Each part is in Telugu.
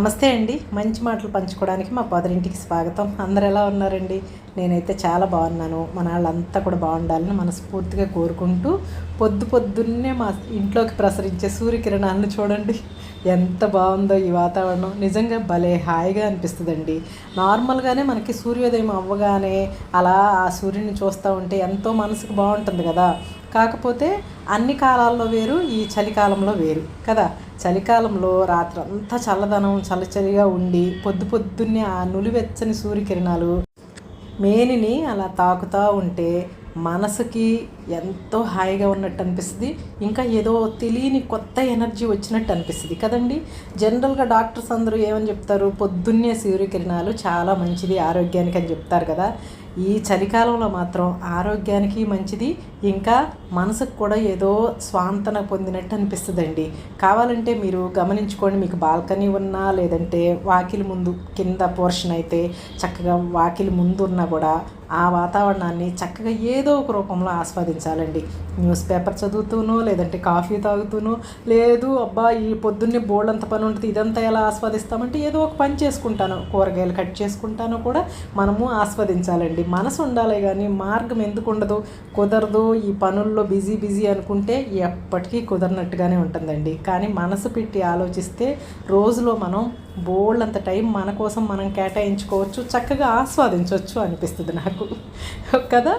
నమస్తే అండి. మంచి మాటలు పంచుకోవడానికి మా పొదరింటికి స్వాగతం. అందరు ఎలా ఉన్నారండి? నేనైతే చాలా బాగున్నాను. మన వాళ్ళంతా కూడా బాగుండాలని మనస్ఫూర్తిగా కోరుకుంటూ పొద్దున్నే మా ఇంట్లోకి ప్రసరించే సూర్యకిరణాలను చూడండి, ఎంత బాగుందో ఈ వాతావరణం. నిజంగా భలే హాయిగా అనిపిస్తుందండి. నార్మల్గానే మనకి సూర్యోదయం అవ్వగానే అలా ఆ సూర్యుని చూస్తూ ఉంటే ఎంతో మనసుకు బాగుంటుంది కదా. కాకపోతే అన్ని కాలాల్లో వేరు, ఈ చలికాలంలో వేరు కదా. చలికాలంలో రాత్రి అంతా చల్లదనం చలిగా ఉండి పొద్దున్నే ఆ నులివెచ్చని సూర్యకిరణాలు మేనిని అలా తాకుతూ ఉంటే మనసుకి ఎంతో హాయిగా ఉన్నట్టు అనిపిస్తుంది. ఇంకా ఏదో తెలియని కొత్త ఎనర్జీ వచ్చినట్టు అనిపిస్తుంది కదండి. జనరల్గా డాక్టర్స్ అందరూ ఏమని చెప్తారు, పొద్దున్నే సూర్యకిరణాలు చాలా మంచిది ఆరోగ్యానికి అని చెప్తారు కదా. ఈ చలికాలంలో మాత్రం ఆరోగ్యానికి మంచిది, ఇంకా మనసుకు కూడా ఏదో స్వాంతన పొందినట్టు అనిపిస్తుందండి. కావాలంటే మీరు గమనించుకోండి, మీకు బాల్కనీ ఉన్నా లేదంటే వాకిలి ముందు కింద పోర్షన్ అయితే చక్కగా వాకిలి ముందు ఉన్నా కూడా ఆ వాతావరణాన్ని చక్కగా ఏదో ఒక రూపంలో ఆస్వాదించాలండి. న్యూస్ పేపర్ చదువుతూనో లేదంటే కాఫీ తాగుతూనో, లేదు అబ్బా ఈ పొద్దున్నే బోల్డంత పని ఉంటుంది ఇదంతా ఎలా ఆస్వాదిస్తామంటే ఏదో ఒక పని చేసుకుంటాను, కూరగాయలు కట్ చేసుకుంటానో కూడా మనము ఆస్వాదించాలండి. మనసు ఉండాలి కానీ మార్గం ఎందుకు ఉండదు, కుదరదు, ఈ పనుల్లో బిజీ అనుకుంటే ఎప్పటికీ కుదరనట్టుగానే ఉంటుందండి. కానీ మనసు పెట్టి ఆలోచిస్తే రోజులో మనం బోల్డంత టైం మన కోసం మనం కేటాయించుకోవచ్చు, చక్కగా ఆస్వాదించవచ్చు అనిపిస్తుంది నాకు కదా.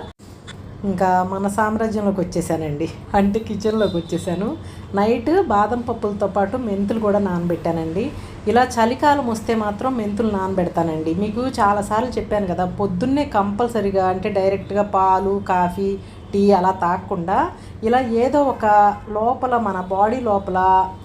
ఇంకా మన సామ్రాజ్యంలోకి వచ్చేసానండి, అంటే కిచెన్లోకి వచ్చేసాను. నైట్ బాదం పప్పులతో పాటు మెంతులు కూడా నానబెట్టానండి. ఇలా చలికాలం వస్తే మాత్రం మెంతులు నానబెడతానండి. మీకు చాలాసార్లు చెప్పాను కదా, పొద్దున్నే కంపల్సరీగా అంటే డైరెక్ట్గా పాలు కాఫీ టీ అలా తాగకుండా ఇలా ఏదో ఒక లోపల మన బాడీ లోపల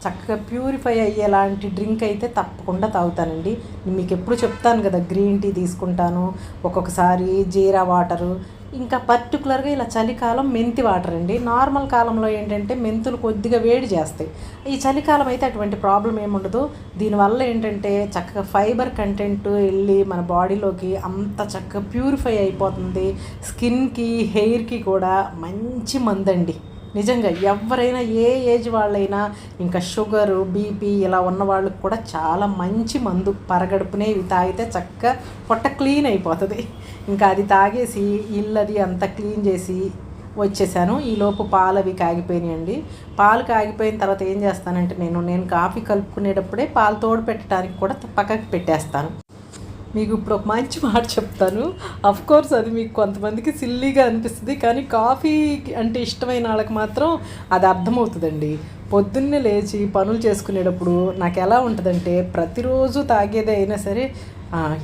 చక్కగా ప్యూరిఫై అయ్యేలాంటి డ్రింక్ అయితే తప్పకుండా తాగుతానండి. మీకు ఎప్పుడు చెప్తాను కదా, గ్రీన్ టీ తీసుకుంటాను, ఒక్కొక్కసారి జీరా వాటరు, ఇంకా పర్టికులర్గా ఇలా చలికాలం మెంతి వాటర్ అండి. నార్మల్ కాలంలో ఏంటంటే మెంతులు కొద్దిగా వేడి చేస్తాయి, ఈ చలికాలం అయితే అటువంటి ప్రాబ్లం ఏముండదు. దీనివల్ల ఏంటంటే చక్కగా ఫైబర్ కంటెంట్ వెళ్ళి మన బాడీలోకి అంత చక్కగా ప్యూరిఫై అయిపోతుంది. స్కిన్కి హెయిర్కి కూడా మంచి మందండి. నిజంగా ఎవరైనా ఏ ఏజ్ వాళ్ళైనా, ఇంకా షుగరు బీపీ ఇలా ఉన్న వాళ్ళకి కూడా చాలా మంచి మందు. పరగడుపునే ఇవి తాగితే చక్కగా పొట్ట క్లీన్ అయిపోతుంది. ఇంకా అది తాగేసి ఇల్లది అంతా క్లీన్ చేసి వచ్చేసాను. ఈలోపు పాలు అవి కాగిపోయినాయండి. పాలు కాగిపోయిన తర్వాత ఏం చేస్తానంటే నేను కాఫీ కలుపుకునేటప్పుడే పాలు తోడు పెట్టడానికి కూడా పక్కకి పెట్టేస్తాను. మీకు ఇప్పుడు ఒక మంచి మాట చెప్తాను. కోర్స్ అది మీకు కొంతమందికి సిల్లీగా అనిపిస్తుంది, కానీ కాఫీ అంటే ఇష్టమైన వాళ్ళకి మాత్రం అది అర్థమవుతుందండి. పొద్దున్నే లేచి పనులు చేసుకునేటప్పుడు నాకు ఎలా ఉంటుందంటే, ప్రతిరోజు తాగేదే అయినా సరే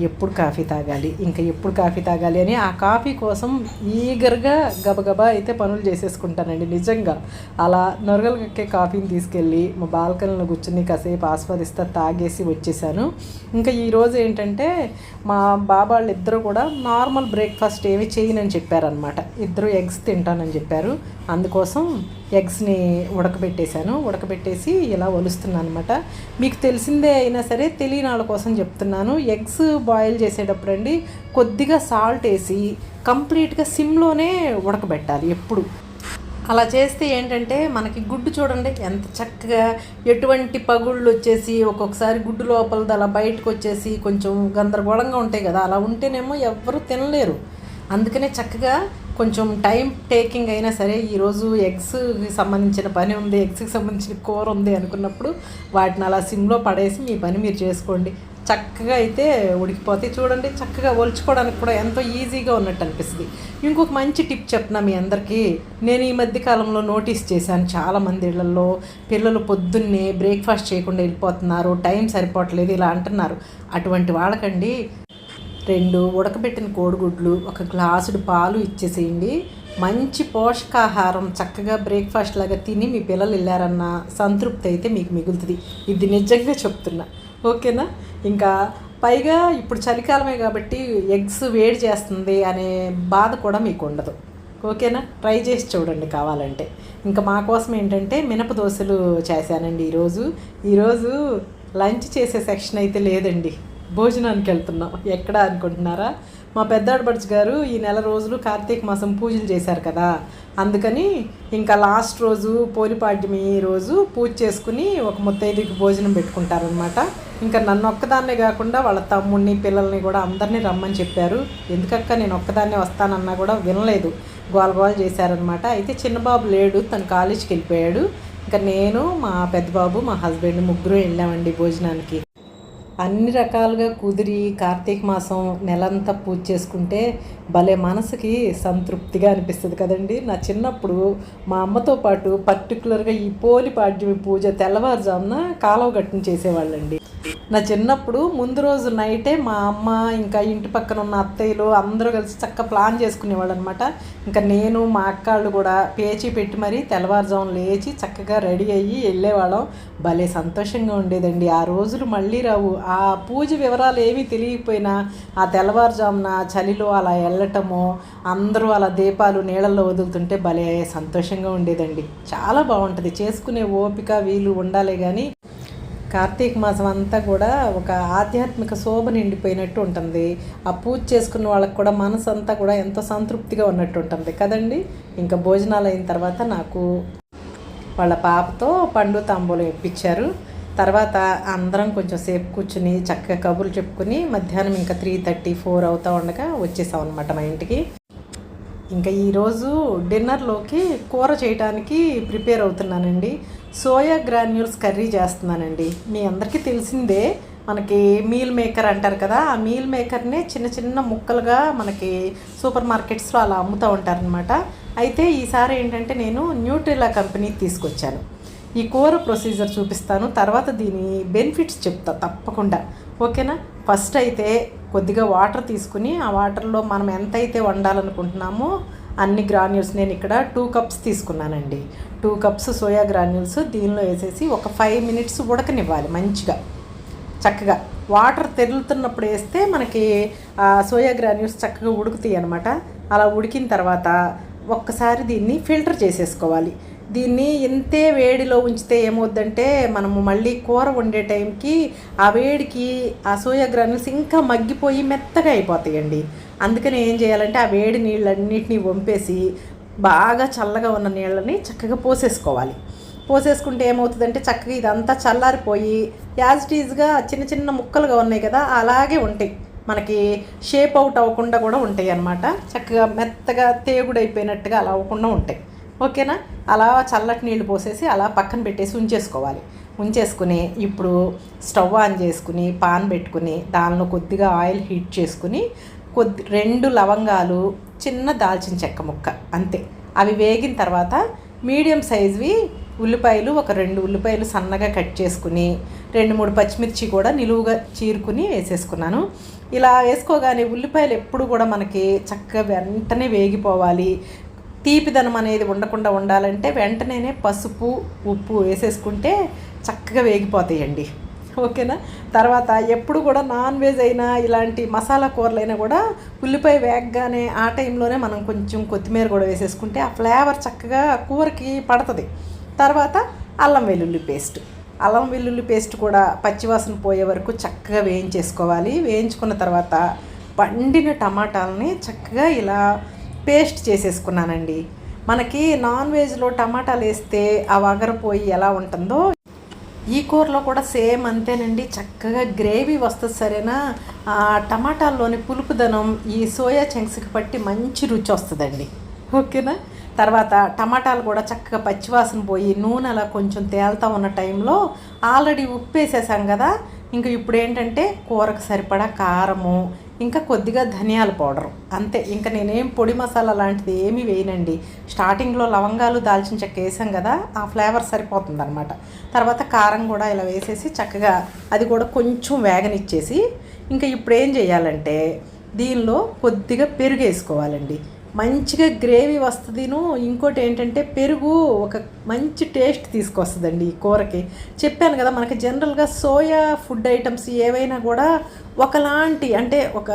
ఎప్పుడు కాఫీ తాగాలి, ఇంకా ఎప్పుడు కాఫీ తాగాలి అని ఆ కాఫీ కోసం ఈగర్గా గబగబా అయితే పనులు చేసేసుకుంటానండి. నిజంగా అలా నొరగలకెక్కే కాఫీని తీసుకెళ్ళి మా బాల్కనీలో కూర్చుని కాసేపు ఆస్వాదిస్తా తాగేసి వచ్చేసాను. ఇంకా ఈరోజు ఏంటంటే మా బాబాళ్ళు ఇద్దరు కూడా నార్మల్ బ్రేక్ఫాస్ట్ ఏమి చేయనని చెప్పారనమాట. ఇద్దరు ఎగ్స్ తింటానని చెప్పారు. అందుకోసం ఎగ్స్ని ఉడకబెట్టేసి ఇలా ఒలుస్తున్నాను అనమాట. మీకు తెలిసిందే అయినా సరే తెలియని వాళ్ళ కోసం చెప్తున్నాను. ఎగ్స్ బాయిల్ చేసేటప్పుడు అండి కొద్దిగా సాల్ట్ వేసి కంప్లీట్గా సిమ్లోనే ఉడకబెట్టాలి ఎప్పుడు. అలా చేస్తే ఏంటంటే మనకి గుడ్డు చూడండి ఎంత చక్కగా, ఎటువంటి పగుళ్ళు వచ్చేసి ఒక్కొక్కసారి గుడ్డు లోపలది అలా బయటకు వచ్చేసి కొంచెం గందరగోళంగా ఉంటాయి కదా, అలా ఉంటేనేమో ఎవ్వరూ తినలేరు. అందుకనే చక్కగా కొంచెం టైం టేకింగ్ అయినా సరే ఈరోజు ఎగ్స్కి సంబంధించిన పని ఉంది, ఎగ్స్కి సంబంధించిన కూర ఉంది అనుకున్నప్పుడు వాటిని అలా సిమ్లో పడేసి మీ పని మీరు చేసుకోండి. చక్కగా అయితే ఉడికిపోతాయి. చూడండి చక్కగా ఒలుచుకోవడానికి కూడా ఎంతో ఈజీగా ఉన్నట్టు అనిపిస్తుంది. ఇంకొక మంచి టిప్ చెప్తున్నా మీ అందరికీ. నేను ఈ మధ్య కాలంలో నోటీస్ చేశాను, చాలామంది ఇళ్లలో పిల్లలు పొద్దున్నే బ్రేక్ఫాస్ట్ చేయకుండా వెళ్ళిపోతున్నారు, టైం సరిపోవట్లేదు ఇలా అంటున్నారు. అటువంటి వాళ్ళకండి 2 ఉడకబెట్టిన కోడిగుడ్లు, 1 గ్లాసుడు పాలు ఇచ్చేసేయండి. మంచి పోషకాహారం చక్కగా బ్రేక్ఫాస్ట్ లాగా తిని మీ పిల్లలు వెళ్ళారన్న సంతృప్తి అయితే మీకు మిగులుతుంది. ఇది నిజంగా చెప్తున్నా, ఓకేనా. ఇంకా పైగా ఇప్పుడు చలికాలమే కాబట్టి ఎగ్స్ వేడి చేస్తుంది అనే బాధ కూడా మీకు ఉండదు, ఓకేనా. ట్రై చేసి చూడండి కావాలంటే. ఇంకా మా కోసం ఏంటంటే మినప దోశలు చేశానండి ఈరోజు లంచ్ చేసే సెక్షన్ అయితే లేదండి, భోజనానికి వెళ్తున్నాం. ఎక్కడ అనుకుంటున్నారా, మా పెద్ద ఆడపడుచు గారు ఈ నెల రోజులు కార్తీక మాసం పూజలు చేశారు కదా, అందుకని ఇంకా లాస్ట్ రోజు పోలిపాడ్యమి రోజు పూజ చేసుకుని ఒక ముత్తైదుకి భోజనం పెట్టుకుంటారనమాట. ఇంకా నన్ను ఒక్కదాన్నే కాకుండా వాళ్ళ తమ్ముడిని పిల్లల్ని కూడా అందరినీ రమ్మని చెప్పారు. ఎందుకక్క నేను ఒక్కదాన్నే వస్తానన్నా కూడా వినలేదు, గోల చేశారనమాట. అయితే చిన్నబాబు లేడు, తను కాలేజీకి వెళ్ళిపోయాడు. ఇంకా నేను, మా పెద్ద బాబు, మా హస్బెండ్ ముగ్గురు వెళ్ళామండి భోజనానికి. అన్ని రకాలుగా కుదిరి కార్తీక మాసం నెలంతా పూజ చేసుకుంటే భలే మనసుకి సంతృప్తిగా అనిపిస్తుంది కదండి. నా చిన్నప్పుడు మా అమ్మతో పాటు పర్టికులర్గా ఈ పోలిపాడ్యమి పూజ తెల్లవారుజామున కాలువ గట్టును చేసేవాళ్ళండి. నా చిన్నప్పుడు ముందు రోజు నైటే మా అమ్మ ఇంకా ఇంటి పక్కన ఉన్న అత్తయ్యలు అందరూ కలిసి చక్కగా ప్లాన్ చేసుకునేవాళ్ళు అనమాట. ఇంకా నేను మా అక్కాళ్ళు కూడా పేచి పెట్టి మరీ తెల్లవారుజామున లేచి చక్కగా రెడీ అయ్యి వెళ్ళేవాళ్ళం. భలే సంతోషంగా ఉండేదండి. ఆ రోజులు మళ్ళీ రావు. ఆ పూజ వివరాలు ఏమీ తెలియకపోయినా ఆ తెల్లవారుజామున చలిలో అలా వెళ్ళటము, అందరూ అలా దీపాలు నీళ్ళల్లో వదులుతుంటే భలే సంతోషంగా ఉండేదండి. చాలా బాగుంటుంది. చేసుకునే ఓపిక వీలు ఉండాలి. కానీ కార్తీక మాసం అంతా కూడా ఒక ఆధ్యాత్మిక శోభ నిండిపోయినట్టు ఉంటుంది. ఆ పూజ చేసుకున్న వాళ్ళకి కూడా మనసు అంతా కూడా ఎంతో సంతృప్తిగా ఉన్నట్టు ఉంటుంది కదండి. ఇంకా భోజనాలు అయిన తర్వాత నాకు వాళ్ళ పాపతో పండు తాంబూలం ఇప్పించారు. తర్వాత అందరం కొంచెం సేపు కూర్చుని చక్కగా కబుర్లు చెప్పుకుని మధ్యాహ్నం ఇంకా 3:30-4 అవుతూ ఉండగా వచ్చేసాం అనమాట మా ఇంటికి. ఇంకా ఈరోజు డిన్నర్లోకి కూర చేయడానికి ప్రిపేర్ అవుతున్నానండి. సోయా గ్రాన్యూల్స్ కర్రీ చేస్తున్నానండి. మీ అందరికీ తెలిసిందే, మనకి మీల్ మేకర్ అంటారు కదా, ఆ మీల్ మేకర్నే చిన్న చిన్న ముక్కలుగా మనకి సూపర్ మార్కెట్స్లో అలా అమ్ముతూ ఉంటారనమాట. అయితే ఈసారి ఏంటంటే నేను న్యూట్రిలా కంపెనీ తీసుకొచ్చాను. ఈ కూర ప్రొసీజర్ చూపిస్తాను, తర్వాత దీని బెనిఫిట్స్ చెప్తా తప్పకుండా, ఓకేనా. ఫస్ట్ అయితే కొద్దిగా వాటర్ తీసుకుని ఆ వాటర్లో మనం ఎంతైతే వండాలనుకుంటున్నామో అన్ని గ్రాన్యూల్స్, నేను ఇక్కడ 2 కప్స్ తీసుకున్నానండి. 2 కప్స్ సోయా గ్రాన్యూల్స్ దీనిలో వేసేసి ఒక 5 మినిట్స్ ఉడకనివ్వాలి మంచిగా. చక్కగా వాటర్ తెరులుతున్నప్పుడు వేస్తే మనకి సోయా గ్రాన్యూల్స్ చక్కగా ఉడుకుతాయి అనమాట. అలా ఉడికిన తర్వాత ఒక్కసారి దీన్ని ఫిల్టర్ చేసేసుకోవాలి. దీన్ని ఇంతే వేడిలో ఉంచితే ఏమవుద్దంటే మనము మళ్ళీ కూర వండే టైంకి ఆ వేడికి ఆ సోయా గ్రాన్యూల్స్ ఇంకా మగ్గిపోయి మెత్తగా అయిపోతాయండి. అందుకని ఏం చేయాలంటే ఆ వేడి నీళ్ళన్నిటినీ వంపేసి బాగా చల్లగా ఉన్న నీళ్ళని చక్కగా పోసేసుకోవాలి. పోసేసుకుంటే ఏమవుతుందంటే చక్కగా ఇదంతా చల్లారిపోయి యాజ్ ఇట్ ఈజ్గా చిన్న చిన్న ముక్కలుగా ఉన్నాయి కదా అలాగే ఉంటాయి, మనకి షేప్ అవుట్ అవ్వకుండా కూడా ఉంటాయి అన్నమాట. చక్కగా మెత్తగా తేగుడైపోయినట్టుగా అలా అవ్వకుండా ఉంటాయి, ఓకేనా. అలా చల్లటి నీళ్ళు పోసేసి అలా పక్కన పెట్టేసి ఉంచేసుకోవాలి. ఉంచేసుకుని ఇప్పుడు స్టవ్ ఆన్ చేసుకుని పాన్ పెట్టుకుని దానిలో కొద్దిగా ఆయిల్ హీట్ చేసుకుని 2 లవంగాలు, చిన్న దాల్చిన చెక్క ముక్క అంతే. అవి వేగిన తర్వాత మీడియం సైజువి ఉల్లిపాయలు, ఒక 2 ఉల్లిపాయలు సన్నగా కట్ చేసుకుని 2-3 పచ్చిమిర్చి కూడా నిలువుగా చీరుకుని వేసేసుకున్నాను. ఇలా వేసుకోగానే ఉల్లిపాయలు ఎప్పుడు కూడా మనకి చక్కగా వెంటనే వేగిపోవాలి. తీపిదనం అనేది ఉండకుండా ఉండాలంటే వెంటనే పసుపు, ఉప్పు వేసేసుకుంటే చక్కగా వేగిపోతాయండి, ఓకేనా. తర్వాత ఎప్పుడు కూడా నాన్ వెజ్ అయినా ఇలాంటి మసాలా కూరలైనా కూడా ఉల్లిపాయ వేగగానే ఆ టైంలోనే మనం కొంచెం కొత్తిమీర కూడా వేసేసుకుంటే ఆ ఫ్లేవర్ చక్కగా కూరకి పడుతుంది. తర్వాత అల్లం వెల్లుల్లి పేస్ట్ కూడా పచ్చివాసన పోయే వరకు చక్కగా వేయించేసుకోవాలి. వేయించుకున్న తర్వాత పండిన టమాటాలని చక్కగా ఇలా పేస్ట్ చేసేసుకున్నానండి. మనకి నాన్ వెజ్లో టమాటాలు వేస్తే ఆ వగరపోయి ఎలా ఉంటుందో ఈ కూరలో కూడా సేమ్ అంతేనండి. చక్కగా గ్రేవీ వస్తుంది సరేనా. ఆ టమాటాల్లోని పులుపుదనం ఈ సోయా చంక్స్కి పట్టి మంచి రుచి వస్తుందండి, ఓకేనా. తర్వాత టమాటాలు కూడా చక్కగా పచ్చివాసన పోయి నూనె అలా కొంచెం తేలుతూ ఉన్న టైంలో ఆల్రెడీ ఉప్పు వేసేసాం కదా. ఇంకా ఇప్పుడు ఏంటంటే కూరకు సరిపడా కారము, ఇంకా కొద్దిగా ధనియాల పౌడరు అంతే. ఇంకా నేనేం పొడి మసాలా లాంటిది ఏమీ వేయనండి. స్టార్టింగ్లో లవంగాలు, దాల్చిన చెక్క వేసాం కదా, ఆ ఫ్లేవర్ సరిపోతుంది అనమాట. తర్వాత కారం కూడా ఇలా వేసేసి చక్కగా అది కూడా కొంచెం వేగనిచ్చేసి ఇంకా ఇప్పుడు ఏం చేయాలంటే దీనిలో కొద్దిగా పెరుగు వేసుకోవాలండి. మంచిగా గ్రేవీ వస్తుందిను. ఇంకోటి ఏంటంటే పెరుగు ఒక మంచి టేస్ట్ తీసుకొస్తుందండి ఈ కూరకి. చెప్పాను కదా, మనకి జనరల్గా సోయా ఫుడ్ ఐటమ్స్ ఏవైనా కూడా ఒకలాంటి అంటే ఒక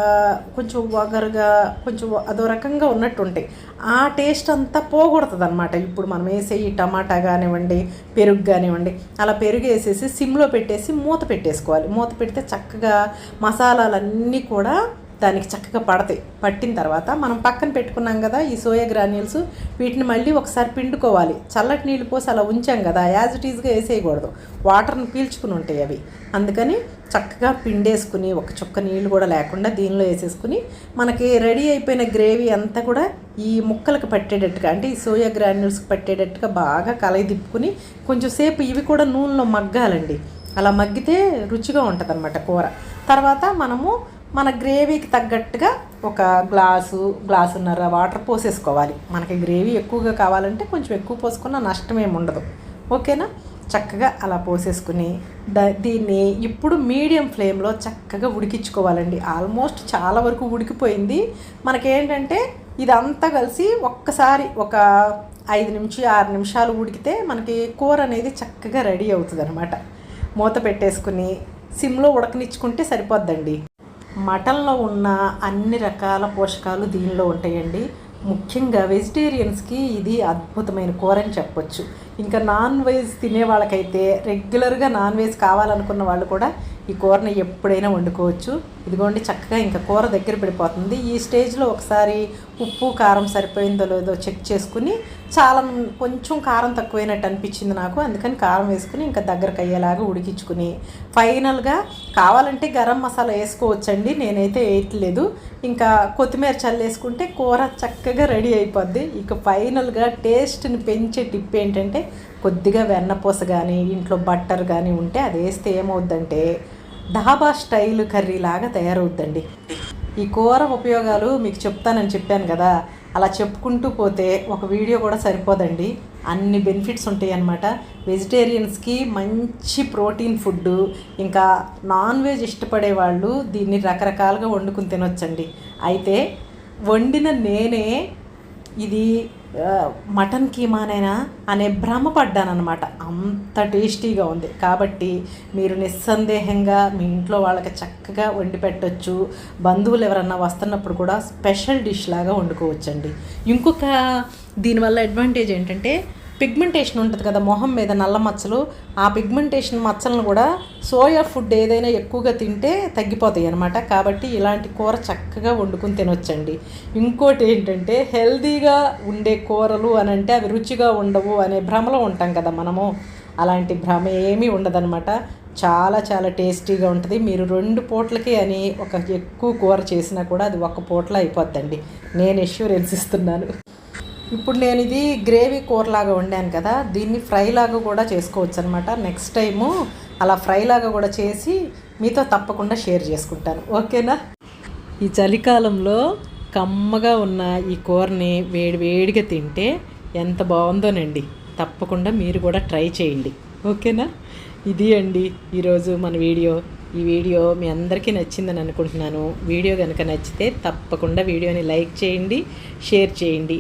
కొంచెం వగరుగా కొంచెం అదో రకంగా ఉన్నట్టు ఉంటాయి. ఆ టేస్ట్ అంతా పోగొడుతుంది అనమాట. ఇప్పుడు మనం వేసే ఈ టమాటా కానివ్వండి, పెరుగు కానివ్వండి, అలా పెరుగు వేసేసి సిమ్లో పెట్టేసి మూత పెట్టేసుకోవాలి. మూత పెడితే చక్కగా మసాలాలన్నీ కూడా దానికి చక్కగా పడతాయి. పట్టిన తర్వాత మనం పక్కన పెట్టుకున్నాం కదా ఈ సోయా గ్రాన్యూల్స్, వీటిని మళ్ళీ ఒకసారి పిండుకోవాలి. చల్లటి నీళ్ళు పోసి అలా ఉంచాం కదా, యాజ్ ఇట్ ఈజ్గా వేసేయకూడదు, వాటర్ని పీల్చుకుని ఉంటాయి అవి. అందుకని చక్కగా పిండేసుకుని ఒక చుక్క నీళ్ళు కూడా లేకుండా దీనిలో వేసేసుకుని మనకి రెడీ అయిపోయిన గ్రేవీ అంతా కూడా ఈ ముక్కలకు పట్టేటట్టుగా, అంటే ఈ సోయా గ్రాన్యూల్స్కి పట్టేటట్టుగా బాగా కలయి తిప్పుకుని కొంచెం సేపు ఇవి కూడా నూనెలో మగ్గాలండి. అలా మగ్గితే రుచిగా ఉంటుంది అన్నమాట కూర. తర్వాత మనము మన గ్రేవీకి తగ్గట్టుగా ఒక గ్లాసున్నర వాటర్ పోసేసుకోవాలి. మనకి గ్రేవీ ఎక్కువగా కావాలంటే కొంచెం ఎక్కువ పోసుకున్న నష్టమేమి ఉండదు. ఓకేనా? చక్కగా అలా పోసేసుకుని దీన్ని ఇప్పుడు మీడియం ఫ్లేమ్లో చక్కగా ఉడికించుకోవాలండి. ఆల్మోస్ట్ చాలా వరకు ఉడికిపోయింది. మనకేంటంటే ఇదంతా కలిసి ఒక్కసారి ఒక 5 నుంచి 6 నిమిషాలు ఉడికితే మనకి కూర అనేది చక్కగా రెడీ అవుతుంది అనమాట. మూత పెట్టేసుకుని సిమ్లో ఉడకనిచ్చుకుంటే సరిపోద్దండి. మటన్లో ఉన్న అన్ని రకాల పోషకాలు దీనిలో ఉంటాయండి. ముఖ్యంగా వెజిటేరియన్స్కి ఇది అద్భుతమైన కూర అని చెప్పొచ్చు. ఇంకా నాన్ వెజ్ తినే వాళ్ళకైతే, రెగ్యులర్గా నాన్ వెజ్ కావాలనుకున్న వాళ్ళు కూడా ఈ కూరని ఎప్పుడైనా వండుకోవచ్చు. ఇదిగోండి చక్కగా ఇంకా కూర దగ్గర పడిపోతుంది. ఈ స్టేజ్లో ఒకసారి ఉప్పు కారం సరిపోయిందో లేదో చెక్ చేసుకుని, చాలా కొంచెం కారం తక్కువైనట్టు అనిపించింది నాకు, అందుకని కారం వేసుకుని ఇంకా దగ్గరకు అయ్యేలాగా ఉడికించుకుని ఫైనల్గా కావాలంటే గరం మసాలా వేసుకోవచ్చండి, నేనైతే వేయట్లేదు. ఇంకా కొత్తిమీర చల్లేసుకుంటే కూర చక్కగా రెడీ అయిపోద్ది. ఇక ఫైనల్గా టేస్ట్ని పెంచే టిప్ ఏంటంటే కొద్దిగా వెన్నపూస కానీ ఇంట్లో బట్టర్ కానీ ఉంటే అది వేస్తే ఏమవుద్దంటే ధాబా స్టైల్ కర్రీ లాగా తయారవుద్దండి. ఈ కూర ఉపయోగాలు మీకు చెప్తానని చెప్పాను కదా, అలా చెప్పుకుంటూ పోతే ఒక వీడియో కూడా సరిపోదండి. అన్ని బెనిఫిట్స్ ఉంటాయి అన్నమాట. వెజిటేరియన్స్కి మంచి ప్రోటీన్ ఫుడ్డు. ఇంకా నాన్ వెజ్ ఇష్టపడే వాళ్ళు దీన్ని రకరకాలుగా వండుకుని తినొచ్చండి. అయితే వండిన నేనే ఇది మటన్ కీమానేనా అనే భ్రమపడ్డానమాట. అంత టేస్టీగా ఉంది. కాబట్టి మీరు నిస్సందేహంగా మీ ఇంట్లో వాళ్ళకి చక్కగా వండి పెట్టచ్చు. బంధువులు ఎవరన్నా వస్తున్నప్పుడు కూడా స్పెషల్ డిష్ లాగా వండుకోవచ్చండి. ఇంకొక దీనివల్ల అడ్వాంటేజ్ ఏంటంటే పిగ్మెంటేషన్ ఉంటుంది కదా మొహం మీద, నల్ల మచ్చలు, ఆ పిగ్మెంటేషన్ మచ్చలను కూడా సోయా ఫుడ్ ఏదైనా ఎక్కువగా తింటే తగ్గిపోతాయి అన్నమాట. కాబట్టి ఇలాంటి కూర చక్కగా వండుకుని తినొచ్చండి. ఇంకోటి ఏంటంటే హెల్తీగా ఉండే కూరలు అని అంటే అవి రుచిగా ఉండవు అనే భ్రమలో ఉంటాం కదా మనము. అలాంటి భ్రమ ఏమీ ఉండదన్నమాట. చాలా చాలా టేస్టీగా ఉంటుంది. మీరు 2 పూటలకి అని ఒక ఎక్కువ కూర చేసినా కూడా అది ఒక పూటలో అయిపోద్దండి, నేను ఎష్యూరెన్స్ ఇస్తున్నాను. ఇప్పుడు నేను ఇది గ్రేవీ కూరలాగా వండాను కదా, దీన్ని ఫ్రైలాగా కూడా చేసుకోవచ్చు అనమాట. నెక్స్ట్ టైము అలా ఫ్రైలాగా కూడా చేసి మీతో తప్పకుండా షేర్ చేసుకుంటాను. ఓకేనా? ఈ చలికాలంలో కమ్మగా ఉన్న ఈ కూరని వేడివేడిగా తింటే ఎంత బాగుందోనండి. తప్పకుండా మీరు కూడా ట్రై చేయండి. ఓకేనా? ఇది అండి ఈరోజు మన వీడియో. ఈ వీడియో మీ అందరికీ నచ్చిందని అనుకుంటున్నాను. వీడియో కనుక నచ్చితే తప్పకుండా వీడియోని లైక్ చేయండి, షేర్ చేయండి.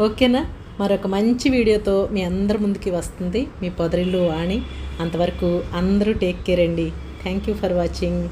ఓకేనా? మరొక మంచి వీడియోతో మీ అందరి ముందుకి వస్తుంది మీ పొదరిల్లు వాణి. అంతవరకు అందరూ టేక్ కేర్ అండి. Thank you for watching.